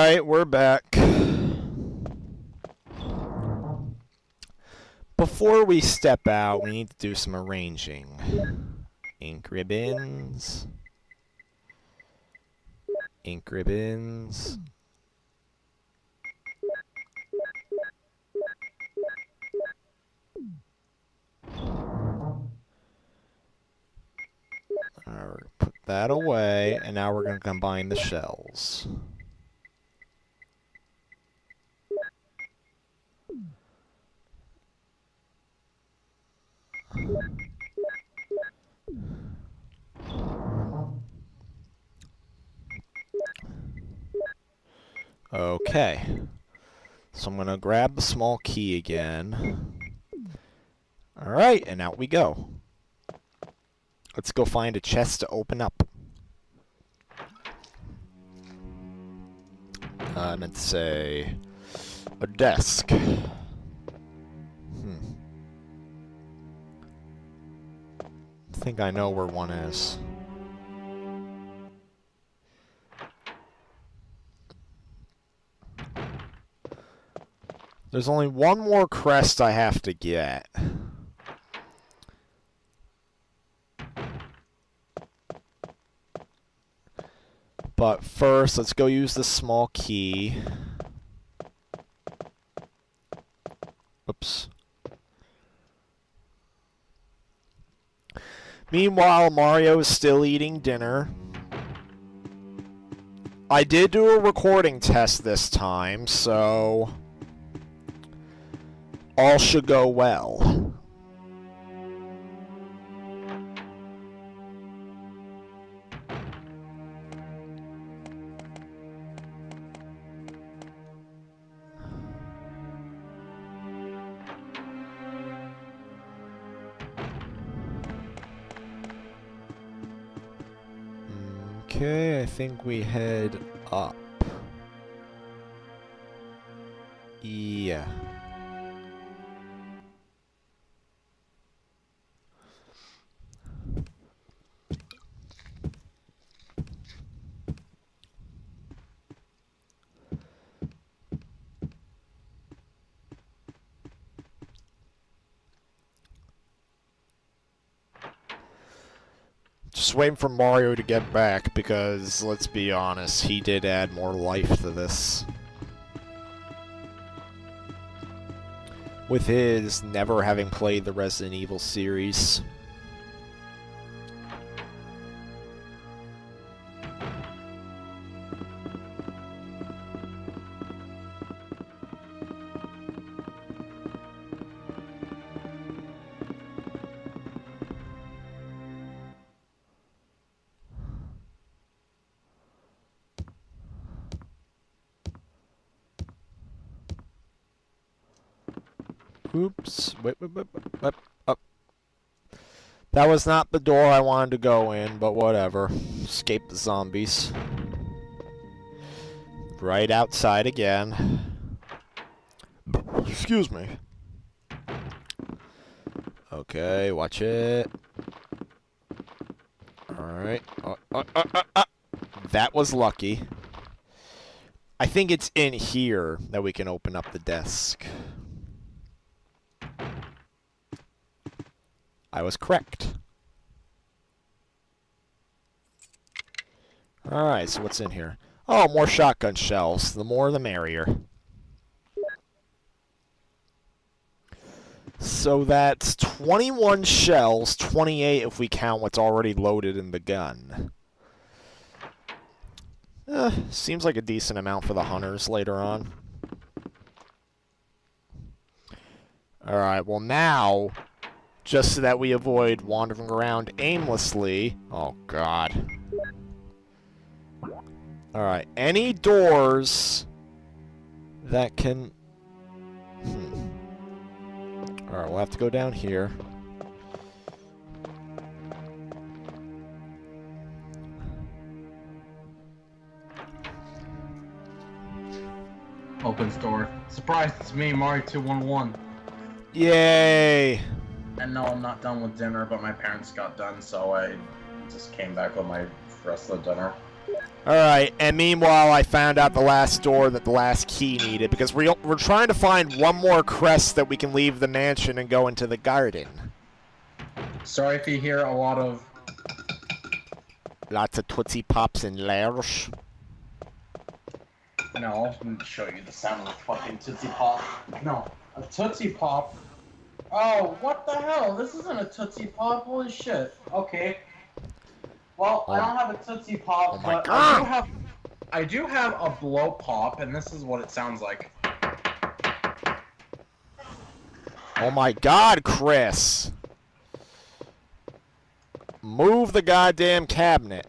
Alright, we're back. Before we step out, we need to do some arranging. Ink ribbons. Ink ribbons. Alright, put that away, and now we're going to combine the shells. Okay. So I'm going to grab the small key again. Alright, and out we go. Let's go find a chest to open up. I meant to say a desk. I think I know where one is. There's only one more crest I have to get. But first, let's go use the small key. Oops. Meanwhile, Mario is still eating dinner. I did do a recording test this time, so all should go well. Okay, I think we head up. Yeah. Just waiting for Mario to get back, because, let's be honest, he did add more life to this. With his never having played the Resident Evil series. Oops. Wait, up. That was not the door I wanted to go in, but whatever. Escape the zombies. Right outside again. Excuse me. Okay, watch it. Alright. That was lucky. I think it's in here that we can open up the desk. I was correct. Alright, so what's in here? Oh, more shotgun shells. The more the merrier. So that's 21 shells, 28 if we count what's already loaded in the gun. Seems like a decent amount for the hunters later on. Alright, well now, just so that we avoid wandering around aimlessly... Oh, God. Alright, any doors that can... Alright, we'll have to go down here. Opens door. Surprise, it's me, Mario 211. Yay! And no, I'm not done with dinner, but my parents got done, so I just came back with my rest of the dinner. Alright, and meanwhile I found out the last door that the last key needed, because we're trying to find one more crest that we can leave the mansion and go into the garden. Sorry if you hear a lot of... Lots of Tootsie Pops and Lairs. No, let me show you the sound of a fucking Tootsie Pop. No, a Tootsie Pop. Oh, what the hell? This isn't a Tootsie Pop. Holy shit. Okay. Well, I don't have a Tootsie Pop, Oh my but God. I do have a Blow Pop, and this is what it sounds like. Oh my God, Chris! Move the goddamn cabinet.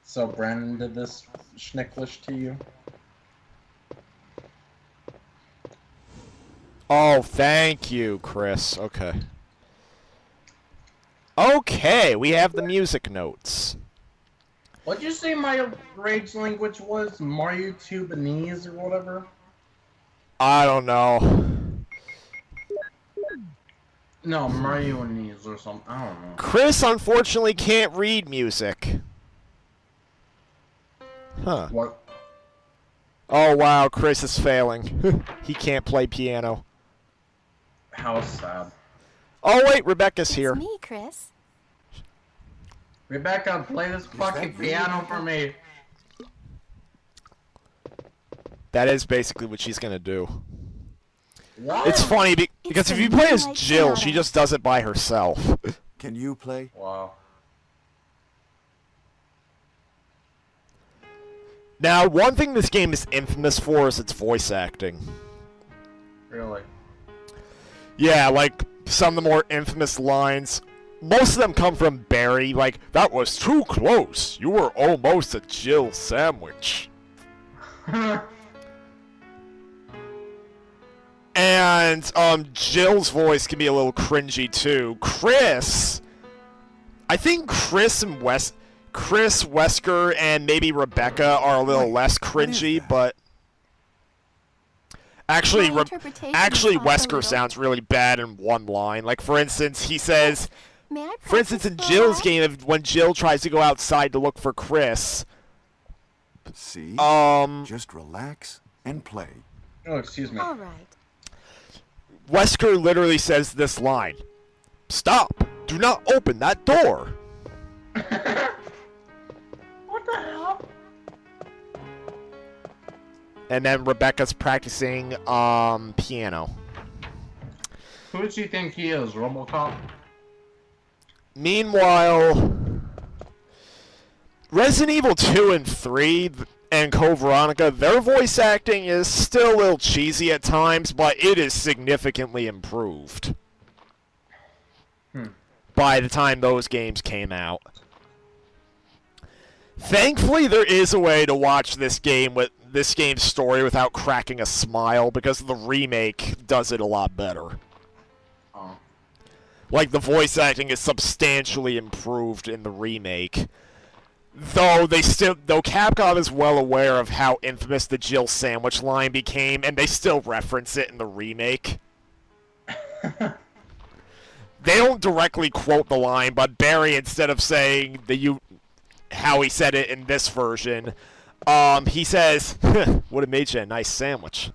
So Brandon did this schnicklish to you? Oh, thank you, Chris. Okay. Okay, we have the music notes. What'd you say my rage language was? Mario Tubanese or whatever? I don't know. No, Marionese or something. I don't know. Chris unfortunately can't read music. Huh. What? Oh wow, Chris is failing. He can't play piano. How sad. Oh wait, Rebecca's here. It's me, Chris. Rebecca, play this fucking piano for me. That is basically what she's gonna do. What? It's funny because It's if the you play as Moonlight Jill, she Sonata. just does it by herself. Can you play? Wow. Now, one thing this game is infamous for is its voice acting. Really? Yeah, like some of the more infamous lines. Most of them come from Barry, like, "That was too close. You were almost a Jill sandwich." And Jill's voice can be a little cringy too. Chris, I think Chris, Wesker, and maybe Rebecca are a little less cringy, but actually, My interpretation actually is also a Wesker little- sounds really bad in one line. Like for instance, he says, May I for instance, in practice for a Jill's while? game, when Jill tries to go outside to look for Chris, See? Just relax and play. Oh, excuse me. All right. Wesker literally says this line: "Stop! Do not open that door." What the hell? And then Rebecca's practicing piano. Who does she think he is, RoboCop? Meanwhile, Resident Evil 2 and 3 and Code Veronica, their voice acting is still a little cheesy at times, but it is significantly improved by the time those games came out. Thankfully, there is a way to watch this game's story without cracking a smile, because the remake does it a lot better. Oh. Like, the voice acting is substantially improved in the remake. Though Capcom is well aware of how infamous the Jill sandwich line became, and they still reference it in the remake. They don't directly quote the line, but Barry, instead of saying how he said it in this version, he says, "Would have made you a nice sandwich."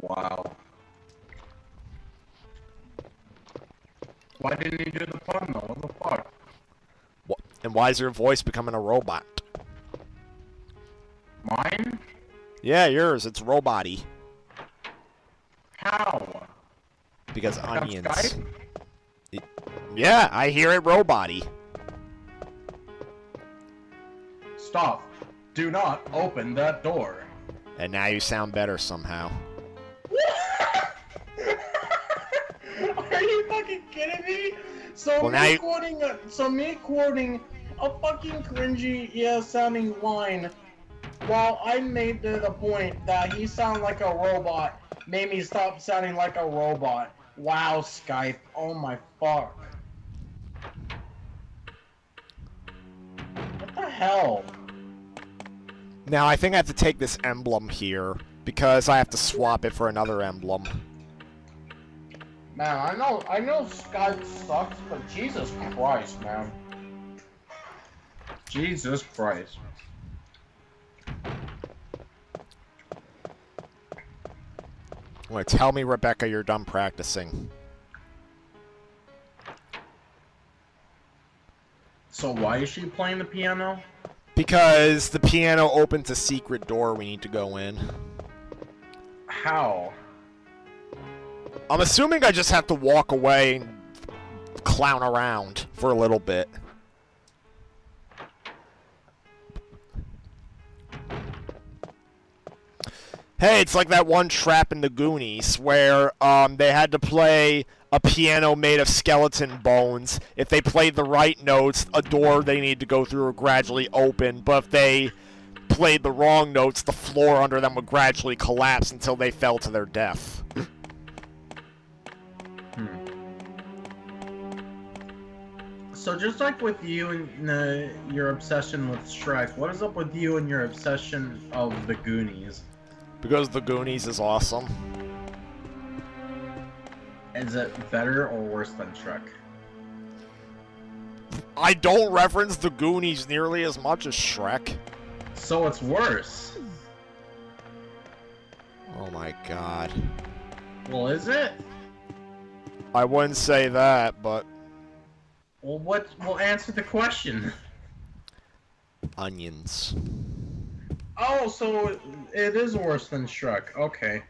Wow. Why didn't he do the pun though? What the fuck? And why is your voice becoming a robot? Mine? Yeah, yours. It's robot-y. How? Because Like on onions. Skype? Yeah, I hear it robot-y. Stop. Do not open that door. And now you sound better somehow. Are you fucking kidding me? So Well, now you- me quoting a fucking cringy, sounding line, while I made the point that he sounded like a robot, made me stop sounding like a robot. Wow, Skype. Oh my fuck. What the hell? Now I think I have to take this emblem here, because I have to swap it for another emblem. Man, I know Skype sucks, but Jesus Christ, man. Jesus Christ. Well, tell me, Rebecca, you're done practicing. So why is she playing the piano? Because the piano opens a secret door we need to go in. How? I'm assuming I just have to walk away and clown around for a little bit. Hey, it's like that one trap in the Goonies where they had to play a piano made of skeleton bones. If they played the right notes, a door they need to go through would gradually open. But if they played the wrong notes, the floor under them would gradually collapse until they fell to their death. So just like with you and your obsession with Shrek, what is up with you and your obsession of the Goonies? Because the Goonies is awesome. Is it better or worse than Shrek? I don't reference the Goonies nearly as much as Shrek. So it's worse. Oh my god. Well, is it? I wouldn't say that, but... Well, what will answer the question? Onions. Oh, so it is worse than Shrek. Okay.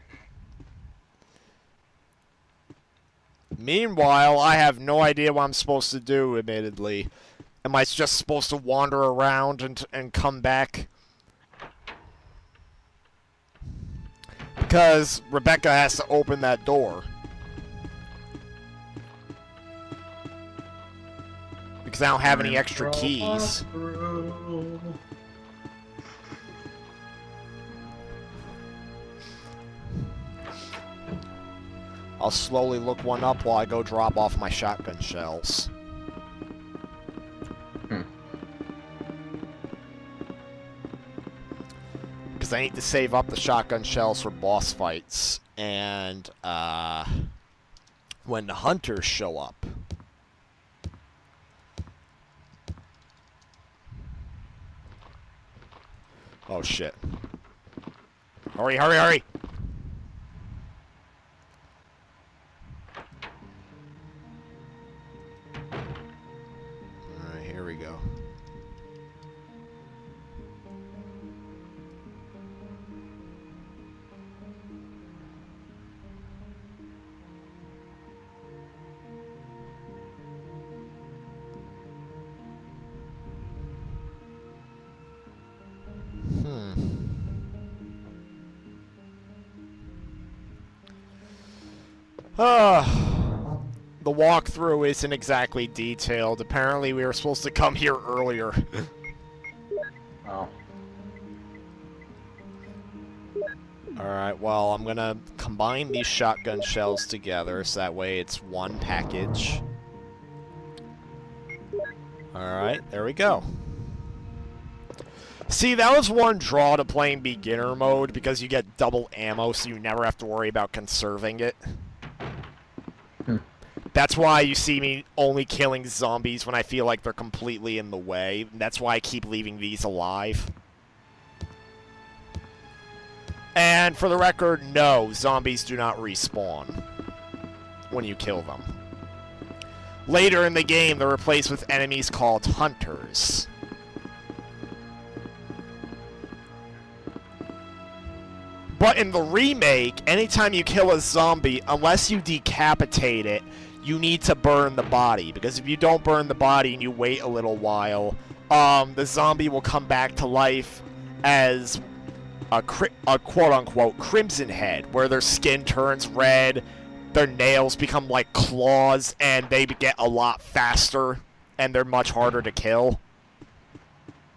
Meanwhile, I have no idea what I'm supposed to do, admittedly. Am I just supposed to wander around and come back? Because Rebecca has to open that door. Because I don't have any extra keys. I'll slowly look one up while I go drop off my shotgun shells. Because I need to save up the shotgun shells for boss fights. And, when the hunters show up. Oh, shit. Hurry, hurry, hurry! Alright, here we go. The walkthrough isn't exactly detailed. Apparently we were supposed to come here earlier. Oh. Alright, well, I'm gonna combine these shotgun shells together, so that way it's one package. Alright, there we go. See, that was one draw to playing beginner mode, because you get double ammo, so you never have to worry about conserving it. That's why you see me only killing zombies when I feel like they're completely in the way. That's why I keep leaving these alive. And for the record, no, zombies do not respawn when you kill them. Later in the game, they're replaced with enemies called hunters. But in the remake, anytime you kill a zombie, unless you decapitate it, you need to burn the body. Because if you don't burn the body and you wait a little while, the zombie will come back to life as a quote-unquote crimson head, where their skin turns red, their nails become like claws, and they get a lot faster, and they're much harder to kill.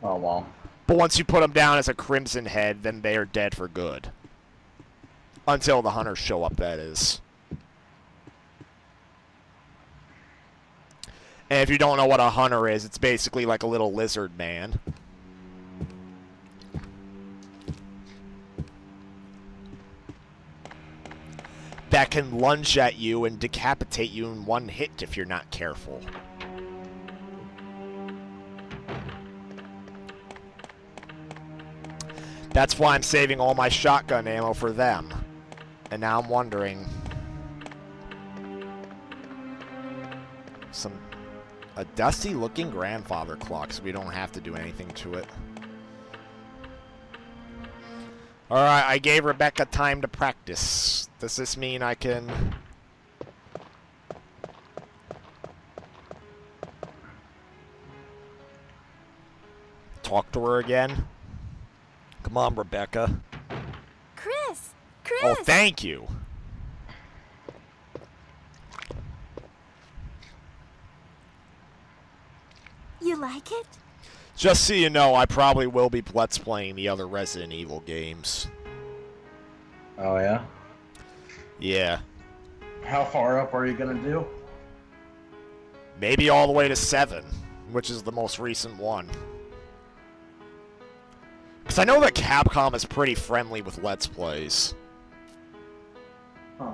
Oh, well. But once you put them down as a crimson head, then they are dead for good. Until the hunters show up, that is. And if you don't know what a hunter is, it's basically like a little lizard man. that can lunge at you and decapitate you in one hit if you're not careful. That's why I'm saving all my shotgun ammo for them. And now I'm wondering... A dusty-looking grandfather clock, so we don't have to do anything to it. Alright, I gave Rebecca time to practice. Does this mean I can... talk to her again? Come on, Rebecca. Chris! Oh, thank you. You like it? Just so you know, I probably will be Let's playing the other Resident Evil games. Oh, yeah? Yeah. How far up are you gonna do? Maybe all the way to 7, which is the most recent one. Because I know that Capcom is pretty friendly with Let's Plays. Huh.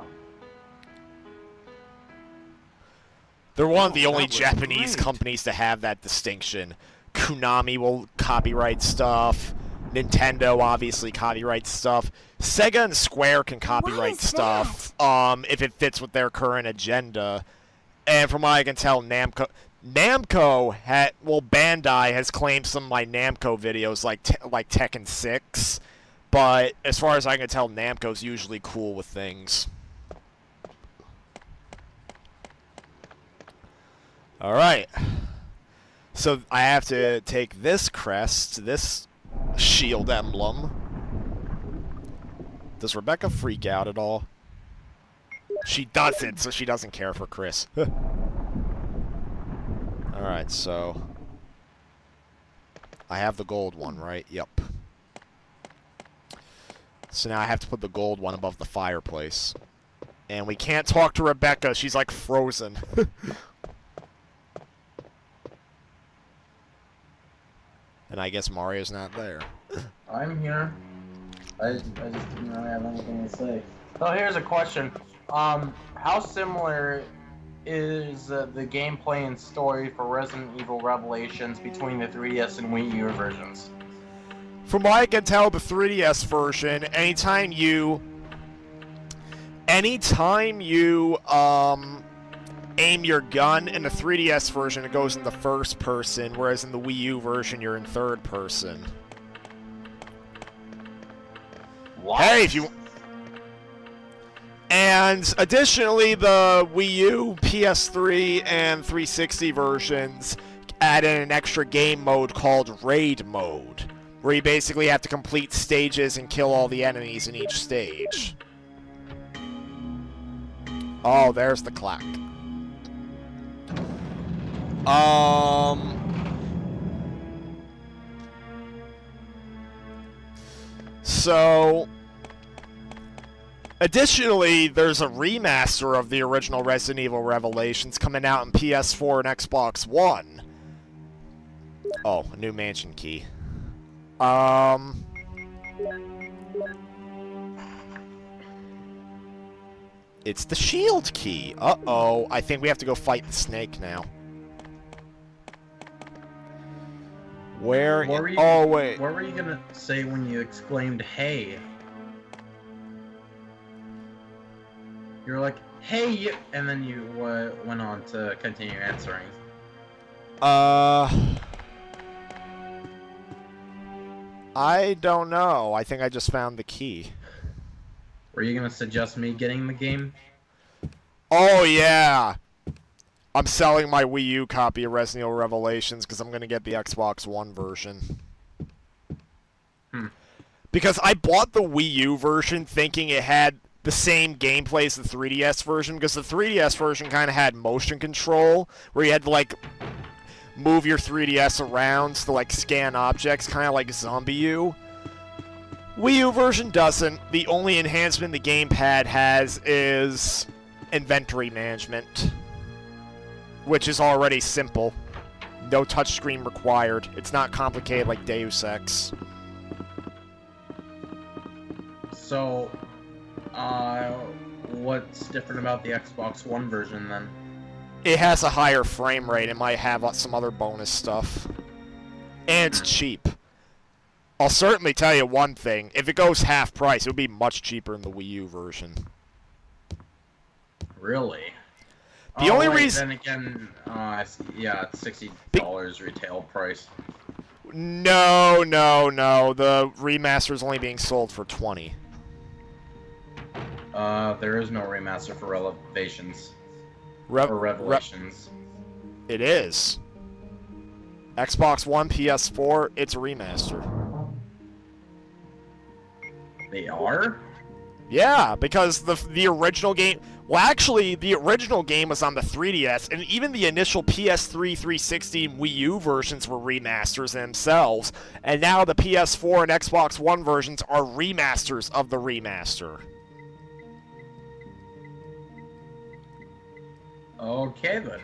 They're one of the only that was Japanese great. companies to have that distinction. Konami will copyright stuff. Nintendo obviously copyrights stuff. Sega and Square can copyright is stuff if it fits with their current agenda. And from what I can tell, Bandai has claimed some of my Namco videos like Tekken 6. But as far as I can tell, Namco's usually cool with things. Alright. So I have to take this crest, this shield emblem. Does Rebecca freak out at all? She doesn't, so she doesn't care for Chris. Alright, so... I have the gold one, right? Yep. So now I have to put the gold one above the fireplace. And we can't talk to Rebecca, she's like frozen. And I guess Mario's not there. I'm here. I just didn't really have anything to say. So here's a question. How similar is the gameplay and story for Resident Evil Revelations between the 3DS and Wii U versions? From what I can tell, the 3DS version, anytime you aim your gun, in the 3DS version it goes in the first person, whereas in the Wii U version you're in third person. What? Hey, if you... And additionally, the Wii U, PS3, and 360 versions added an extra game mode called Raid Mode, where you basically have to complete stages and kill all the enemies in each stage. Oh, there's the clock. So... Additionally, there's a remaster of the original Resident Evil Revelations coming out on PS4 and Xbox One. Oh, a new mansion key. It's the shield key. Uh-oh. I think we have to go fight the snake now. Where... Oh, wait. What were you gonna say when you exclaimed, "Hey"? You were like, "Hey," and then you went on to continue answering. I don't know. I think I just found the key. Were you gonna suggest me getting the game? Oh, yeah! I'm selling my Wii U copy of Resident Evil Revelations because I'm going to get the Xbox One version. Because I bought the Wii U version thinking it had the same gameplay as the 3DS version, because the 3DS version kind of had motion control, where you had to, like, move your 3DS around to, like, scan objects, kind of like Zombie U. Wii U version doesn't. The only enhancement the gamepad has is inventory management, which is already simple. No touchscreen required. It's not complicated like Deus Ex. So, what's different about the Xbox One version then? It has a higher frame rate. It might have some other bonus stuff. And it's cheap. I'll certainly tell you one thing. If it goes half price, it would be much cheaper in the Wii U version. Really? The only reason... Then again, yeah, it's $60 retail price. No. The remaster is only being sold for $20. There is no remaster for Revelations. Or Revelations. It is. Xbox One, PS4, it's a remaster. They are? Yeah, because the original game... Well, actually, the original game was on the 3DS, and even the initial PS3, 360, and Wii U versions were remasters themselves, and now the PS4 and Xbox One versions are remasters of the remaster. Okay, then.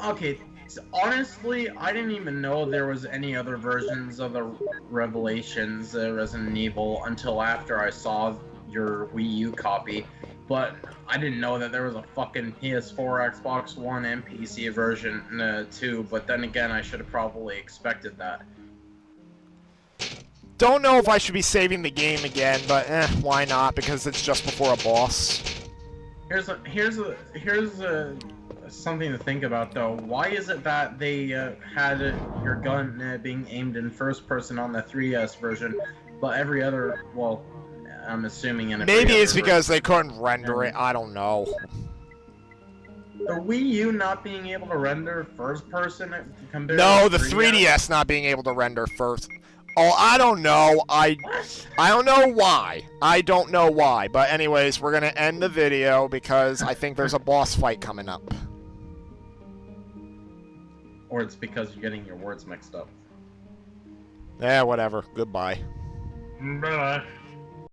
Okay, so honestly, I didn't even know there was any other versions of the Revelations Resident Evil until after I saw your Wii U copy, but I didn't know that there was a fucking PS4, Xbox One, and PC version too, but then again, I should have probably expected that. Don't know if I should be saving the game again, but why not, because it's just before a boss. Here's something to think about, though. Why is it that they had your gun being aimed in first person on the 3DS version, but every other, well, I'm assuming in Maybe it's because they couldn't render it. I don't know. The Wii U not being able to render first person compared No, to the 3DS not being able to render first. Oh, I don't know. I don't know why. I don't know why. But anyways, we're gonna end the video because I think there's a boss fight coming up. Or it's because you're getting your words mixed up. Yeah, whatever. Goodbye. Bye.